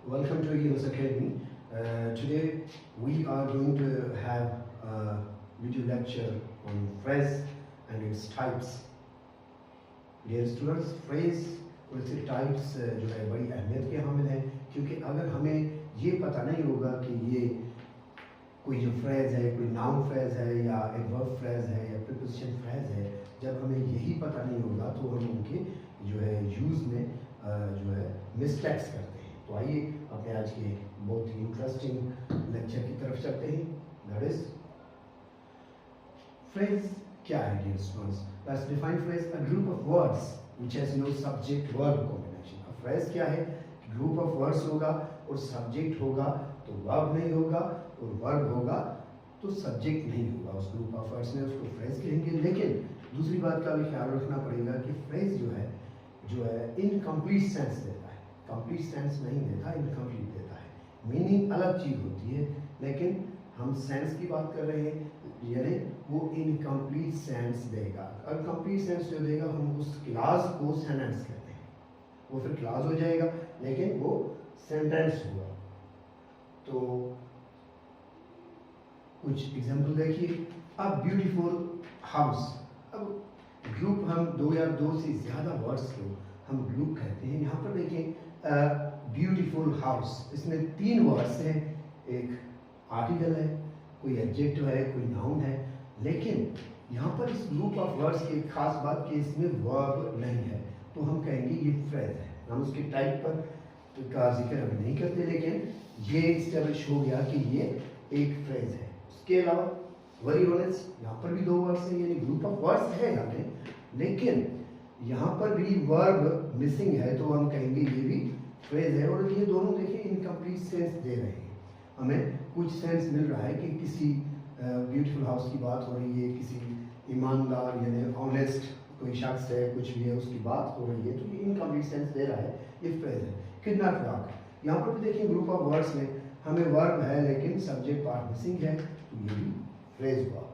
Welcome to EMS Academy. Today we are going to have a video lecture on phrase and its types. Dear students, phrase और इसके types जो है बड़ी अहमियत के हामिल हैं, क्योंकि अगर हमें ये पता नहीं होगा कि ये कोई जो फ्रेज है, कोई नाउन फ्रेज है या एडवर्ब फ्रेज है या प्रीपोजिशन फ्रेज है, जब हमें यही पता नहीं होगा तो हम उनके जो है यूज़ में जो है मिस्टेक्स करते हैं। तो आइए अपने आज के बहुत ही इंटरेस्टिंग लेक्चर की तरफ चलते हैं। दैट इज फ्रेज क्या है dear students? Let's define phrase a group of words which has no subject verb combination. अब फ्रेज क्या है? ग्रुप ऑफ वर्ड्स होगा और सब्जेक्ट होगा तो वर्ब नहीं होगा, और वर्ब होगा तो सब्जेक्ट नहीं होगा। उस ग्रुप ऑफ वर्ड्स में उसको फ्रेज कहेंगे। लेकिन दूसरी बात का भी ख्याल रखना पड़ेगा कि फ्रेज जो है इनकम्प्लीट सेंस देता है, कंप्लीट सेंस नहीं देता, इनकम्प्लीट देता है। मीनिंग अलग चीज़ होती है, लेकिन हम सेंस की बात कर रहे हैं, यानी वो इनकम्प्लीट सेंस देगा। और कंप्लीट सेंस जो देगा हम उस क्लास को सेंटेंस कहते हैं, वो फिर क्लास हो जाएगा लेकिन वो सेंटेंस हुआ। तो कुछ एग्जाम्पल देखिए। A beautiful house. अब ग्रुप हम दो या दो से ज़्यादा वर्ड्स को हम ग्रुप कहते हैं। यहाँ पर देखें ब्यूटीफुल हाउस, इसमें तीन वर्ड्स हैं, एक आर्टिकल है, कोई एडजेक्टिव है, कोई नाउन है। लेकिन यहाँ पर इस ग्रुप ऑफ वर्ड्स की एक खास बात कि इसमें वर्ब नहीं है, तो हम कहेंगे ये फ्रेज है। हम उसके टाइप पर का जिक्र अभी नहीं करते, लेकिन ये एस्टेब्लिश हो गया कि ये एक फ्रेज है। उसके अलावा वेरी ऑनेस्ट, यहाँ पर भी दो वर्ड्स हैं, यानी ग्रुप ऑफ वर्ड्स है यहाँ पे, लेकिन यहाँ पर भी वर्ब मिसिंग है, तो हम कहेंगे ये भी फ्रेज है। और ये दोनों देखिए इनकम्प्लीट सेंस दे रहे हैं। हमें कुछ सेंस मिल रहा है कि किसी ब्यूटीफुल हाउस की बात हो रही है, किसी ईमानदार यानी ऑनेस्ट कोई शख्स है, कुछ भी है, उसकी बात हो रही है, तो ये इनकम्प्लीट सेंस दे रहा है, ये फ्रेज है। कितना फ्रॉक, यहाँ पर भी देखिए ग्रुप ऑफ वर्ड्स में हमें वर्ब है लेकिन सब्जेक्ट पार्ट मिसिंग है, तो ये भी फ्रेज हुआ।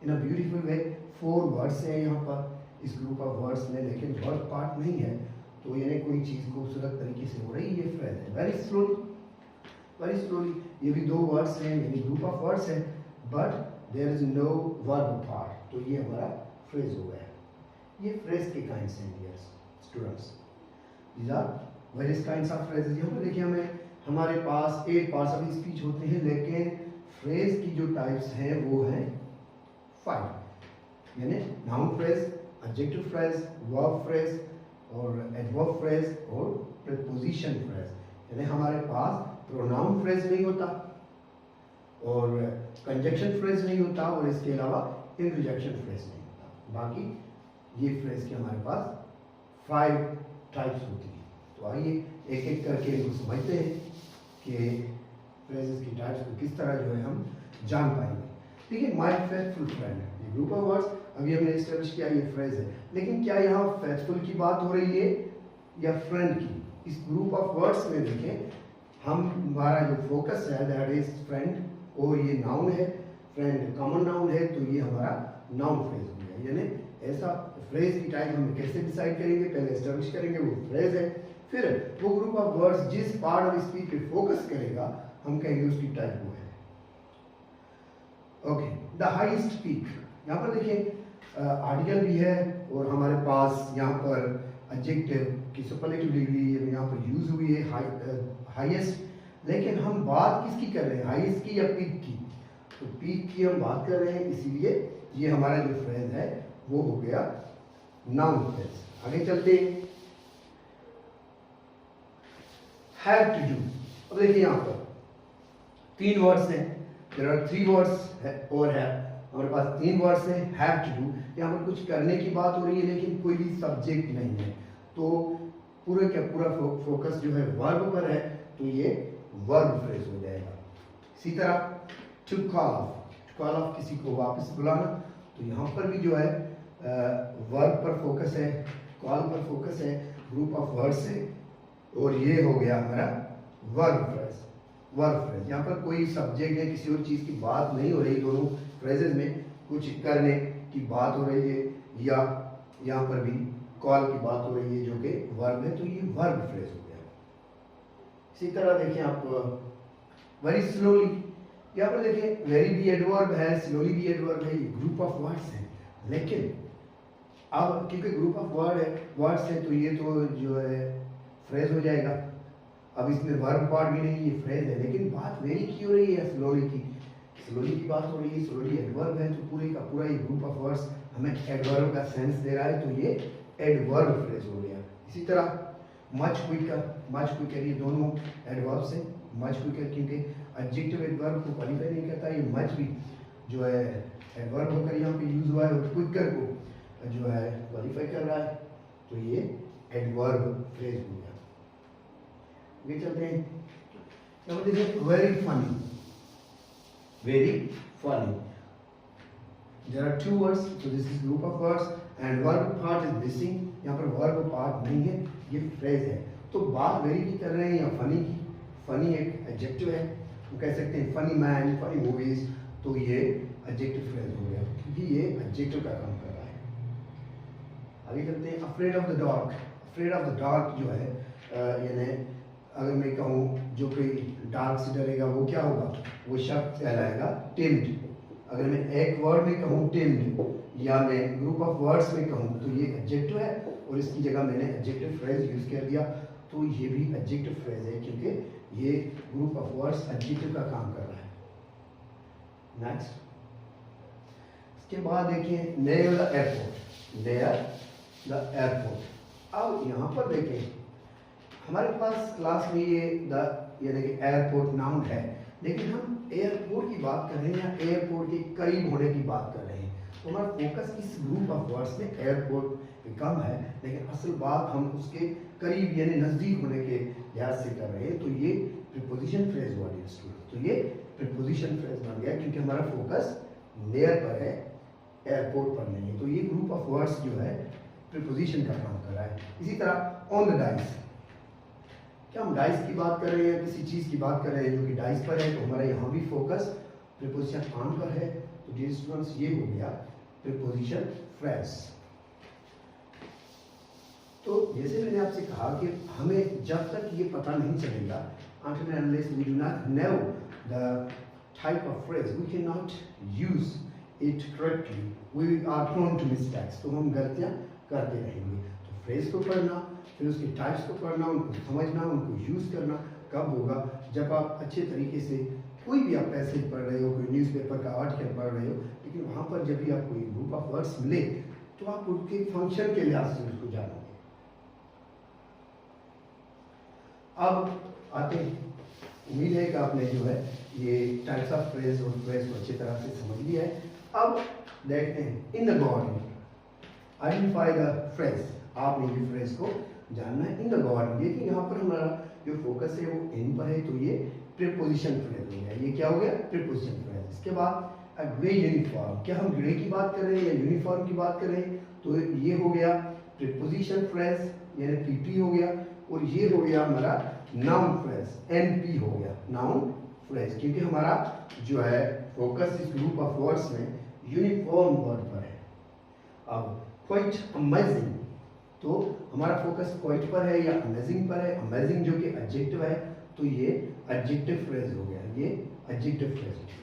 In a beautiful way, four words हैं यहाँ पर इस ग्रुप ऑफ वर्ड्स में, लेकिन वर्ब पार्ट नहीं है, तो यानी कोई चीज़ खूबसूरत तरीके से हो रही है, ये फ्रेज है। वेरी स्लोली, ये भी दो वर्ड्स हैं, यानी ग्रुप ऑफ वर्ड्स है, but there is no verb part, तो ये हमारा फ्रेज हो गया। ये फ्रेज के काइंड्स हैं dear students. These are various kinds of phrases. यहाँ पर देखिए हमारे पास 8 पार्ट्स ऑफ स्पीच होते हैं, लेकिन फ्रेज की जो टाइप्स हैं वो हैं 5, यानी noun phrase, adjective phrase, verb phrase और एडवर्ब फ्रेज और प्रीपोजिशन फ्रेज। यानी हमारे पास प्रोनाउन फ्रेज नहीं होता और कंजक्शन फ्रेज नहीं होता, और इसके अलावा इंटरजेक्शन फ्रेज नहीं होता। बाकी ये फ्रेज के हमारे पास 5 टाइप्स होती हैं। तो आइए एक एक करके इनको समझते हैं कि फ्रेजेस की टाइप्स को किस तरह जो है हम जान पाएंगे। देखिए, माय फेथफुल फ्रेंड, ये ग्रुप ऑफ वर्ड्स अभी हमने एस्टेब्लिश किया, ये फ्रेज है, लेकिन क्या यहाँ फेथफुल की बात हो रही है या फ्रेंड की? इस ग्रुप ऑफ वर्ड्स में देखें, हमारा जो फोकस है दैट इज फ्रेंड, और ये नाउन है, फ्रेंड कॉमन नाउन है, तो ये हमारा नाउन फ्रेज हो गया। यानी ऐसा फ्रेज की टाइप हम कैसे डिसाइड करेंगे? पहले एस्टेब्लिश करेंगे वो फ्रेज है, फिर वो ग्रुप ऑफ वर्ड्स जिस पार्ट ऑफ स्पीच पे फोकस करेगा हम कहेंगे उसकी टाइप वो है। ओके, द हाईएस्ट पीक, यहाँ पर देखिए आर्टिकल भी है और हमारे पास यहाँ पर एडजेक्टिव की सुपरलेटिव डिग्री यहाँ पर यूज हुई है हाईएस्ट। लेकिन हम बात किसकी कर रहे हैं, हाईएस्ट की या पीक की? तो पीक की हम बात कर रहे हैं, इसीलिए ये हमारा जो फ्रेज है वो हो गया नाउन फ्रेज। आगे चलते हैं। हैव टू डू, अब देखिए यहाँ पर 3 वर्ड्स हैं, देयर आर 3 वर्ड्स और है हमारे पास 3 वर्ड्स हैं। हैव टू डू, यहाँ पर कुछ करने की बात हो रही है लेकिन कोई भी सब्जेक्ट नहीं है, तो पूरा फोकस जो है वर्ब पर है, तो ये वर्ब फ्रेज हो जाएगा। इसी तरह टू कॉल ऑफ, किसी को वापस बुलाना, तो यहाँ पर भी जो है वर्ब पर फोकस है, कॉल पर फोकस है, ग्रुप ऑफ वर्ड्स है, और ये हो गया हमारा वर्ब फ्रेज। यहाँ पर कोई सब्जेक्ट है, किसी और चीज़ की बात नहीं हो रही, दोनों फ्रेजेस में कुछ करने की बात हो रही है, या यहाँ पर भी कॉल की बात हो रही है जो कि वर्ब है, तो ये वर्ब फ्रेज हो गया। इसी तरह देखें आप वेरी स्लोली, यहाँ पर देखें वेरी भी एडवर्ब है, स्लोली भी एडवर्ब है, ये ग्रुप ऑफ वर्ड्स हैं। लेकिन अब क्योंकि ग्रुप ऑफ वर्ड्स है तो ये तो जो है फ्रेज हो जाएगा। अब इसमें वर्ब पार्ट भी नहीं, ये फ्रेज है। लेकिन बात वेरी की हो रही है स्लोली की, स्लोली की बात हो रही है, स्लोली एडवर्ब है, तो पूरे का पूरा ये ग्रुप ऑफ वर्ड्स हमें एडवर्ब का सेंस दे रहा है, तो ये एडवर्ब फ्रेज हो गया। इसी तरह मच क्विकर, ये दोनों एडवर्ब्स हैं। मच क्विकर क्योंकि एडजेक्टिव एडवर्ब को क्वालिफाई नहीं करता, ये मच भी जो है एडवर्ब होकर यहाँ पे यूज हुआ है और क्विकर को जो है क्वालिफाई कर रहा है, तो ये एडवर्ब फ्रेज हो गया। आगे चलते हैं, यहाँ पर देखिए very funny, very funny. There are two words, so this is group of words and verb part is missing. यहाँ पर verb part नहीं है, ये phrase है। तो बात वेरी की कर रहे हैं या फनी की। फनी एक एडजेक्टिव है, तो कह सकते हैं फनी मैन, फनी मूवीज, तो ये एडजेक्टिव फ्रेज हो गया क्योंकि ये एडजेक्टिव का काम कर रहा है। आगे चलते हैं, afraid of the dark. Afraid of the dark जो है यानी अगर मैं कहूँ जो कोई डार्क से डरेगा वो क्या होगा, वो शब्द कहलाएगा टिम्ड। अगर मैं एक वर्ड में कहूँ टिम्ड या मैं ग्रुप ऑफ वर्ड्स में कहूँ तो ये एडजेक्टिव है और इसकी जगह मैंने एडजेक्टिव फ्रेज यूज कर दिया, तो ये भी एडजेक्टिव फ्रेज है क्योंकि ये ग्रुप ऑफ वर्ड्स एडजेक्टिव का काम कर रहा है। नेक्स्ट, इसके बाद देखिए near the airport, near the airport. अब यहाँ पर देखें हमारे पास क्लास में ये द यानी कि एयरपोर्ट नाउन है, लेकिन हम एयरपोर्ट की बात कर रहे हैं या एयरपोर्ट के करीब होने की बात कर रहे हैं, तो हमारा फोकस इस ग्रुप ऑफ वर्ड्स में एयरपोर्ट पे कम है, लेकिन असल बात हम उसके करीब यानी नज़दीक होने के लिहाज से कर रहे हैं, तो ये प्रीपोजिशन फ्रेज हुआ डियर स्टूडेंट। तो ये प्रीपोजिशन फ्रेज बन गया क्योंकि हमारा फोकस नियर पर है, एयरपोर्ट पर नहीं है, तो ये ग्रुप ऑफ वर्ड्स जो है प्रीपोजिशन का काम कर रहा है। इसी तरह ऑन द डाइस, क्या हम डाइस की बात कर रहे हैं, किसी चीज़ की बात कर रहे हैं जो कि डाइस पर है, तो हमारा यहाँ भी फोकस प्रीपोजिशन ऑन पर है, तो डियर स्टूडेंट्स ये हो गया प्रीपोजिशन फ्रेज। तो जैसे मैंने आपसे कहा कि हमें जब तक ये पता नहीं चलेगा until and unless we do not know the type of phrase we cannot use it correctly, we are prone to mistakes, तो हम गलतियाँ करते रहेंगे। तो फ्रेज को पढ़ना, फिर उसके टाइप्स को पढ़ना, उनको समझना, उनको यूज़ करना कब होगा, जब आप अच्छे तरीके से कोई भी आप पैसेज पढ़ रहे हो, कोई न्यूज़पेपर का आर्टिकल पढ़ रहे हो, लेकिन वहाँ पर जब भी आपको एक ग्रुप ऑफ वर्ड्स मिले तो आप उनके फंक्शन के लिहाज से उसको जानोगे। अब आते हैं, उम्मीद है कि आपने जो है ये टाइप्स ऑफ फ्रेज और फ्रेज को अच्छी तरह से समझ लिया है। अब देखते हैं in the garden, identify the phrase. आपने ये फ्रेज को जानना है इन द गार्डन। देखिए यहाँ पर हमारा जो फोकस है वो इन पर है, तो ये प्रीपोजिशन फ्रेज हो गया। ये क्या हो गया, प्रीपोजिशन फ्रेज। इसके बाद ग्रे यूनिफॉर्म, क्या हम ग्रे की बात कर रहे हैं या यूनिफॉर्म की बात कर रहे हैं, तो ये हो गया प्रीपोजिशन फ्रेज यानी पीपी हो गया, और ये हो गया हमारा नाउन फ्रेज, एनपी हो गया नाउन फ्रेज, क्योंकि हमारा जो है फोकस इस ग्रुप ऑफ वर्ड्स में यूनिफॉर्म वर्ड पर है। अब क्वाइट अमेजिंग, तो हमारा फोकस क्वाइट पर है या अमेजिंग पर है। अमेजिंग जो कि एडजेक्टिव है, तो ये एडजेक्टिव फ्रेज हो गया, ये एडजेक्टिव फ्रेज हो गया।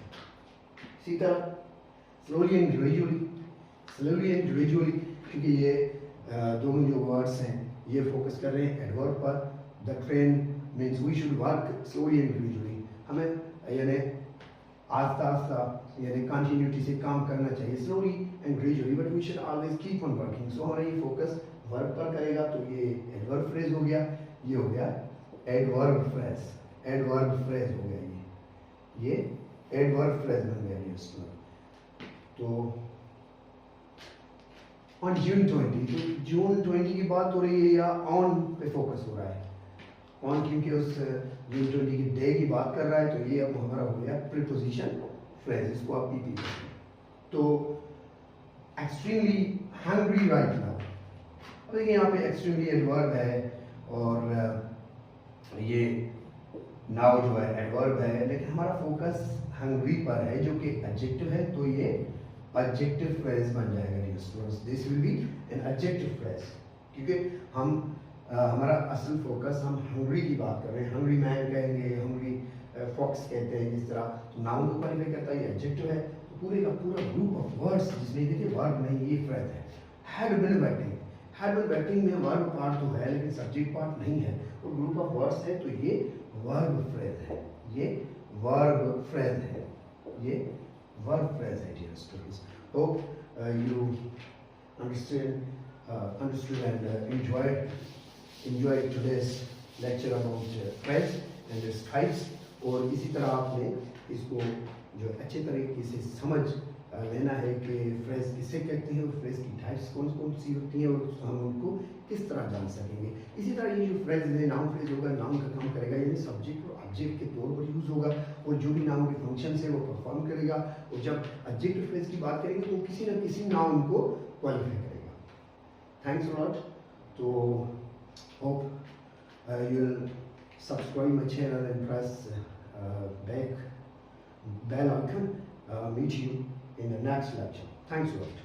इसी तरह slowly and gradually, slowly and gradually, क्योंकि ये दोनों जो वर्ड्स हैं ये फोकस कर रहे हैं एडवर्ब पर। The train means we should work slowly and gradually, हमें यानी आस्ता आस्ता यानी कंटिन्यूटी से काम करना चाहिए, slowly and gradually, but we should always keep on working. So हमारा ये फोकस वर्ब पर करेगा, तो ये एडवर्ब फ्रेज हो गया, ये हो गया एडवर्ब फ्रेज, एडवर्ब फ्रेज हो गया, ये एडवर्ब फ्रेज बन गया ये स्टूडेंट। तो ऑन जून 20, तो जून 20 की बात हो रही है या ऑन पे फोकस हो रहा है, ऑन क्योंकि उस जून 20 की डे की बात कर रहा है, तो ये अब हमारा हो गया प्रीपोजिशन फ्रेज, इसको आप पीपी कहते हैं। तो एक्सट्रीमली हंग्री राइट नाउ, अब देखिए यहाँ पे एक्सट्रीमली एडवर्ब है और ये नाउ जो है एडवर्ब है, लेकिन हमारा फोकस हंग्री पर है जो कि एडजेक्टिव है, तो ये एडजेक्टिव फ्रेज बन जाएगा dear students. This will be an adjective phrase, क्योंकि हम हमारा असल फोकस हम हंगरी की बात कर रहे हैं। हंगरी मैन कहेंगे, हंगरी फॉक्स कहते हैं, जिस तरह तो नाउन को क्वालिफाई करता है, ये एडजेक्टिव है। तो पूरे का पूरा ग्रुप ऑफ वर्ड्स जिसमें देखिए वर्ब नहीं, ये फ्रेज है। Had been waiting, had been waiting में वर्ब पार्ट तो है लेकिन सब्जेक्ट पार्ट नहीं है, और ग्रुप ऑफ वर्ड्स है, तो ये वर्ब फ्रेज है, ये वर्ब फ्रेज है, ये वर्ब फ्रेज है dear students. Hope you understood and enjoyed today's lecture about phrase and its types। और इसी तरह आपने इसको जो अच्छे तरीके से समझ लेना है कि फ्रेज किसे कहते हैं और फ्रेज की टाइप्स कौन कौन सी होती हैं और हम उनको किस तरह जान सकेंगे। इसी तरह ये जो फ्रेज है, नाउन फ्रेज होगा, नाउन का काम करेगा, यानी सब्जेक्ट और ऑब्जेक्ट के तौर पर यूज़ होगा, और जो भी नाउन के फंक्शन है वो परफॉर्म करेगा। और जब ऑब्जेक्ट फ्रेज की बात करेंगे तो किसी न किसी नाउन को क्वालिफाई करेगा। Thanks a lot. So hope you'll subscribe my channel and press bell icon. Meet you in the next lecture. Thanks a lot.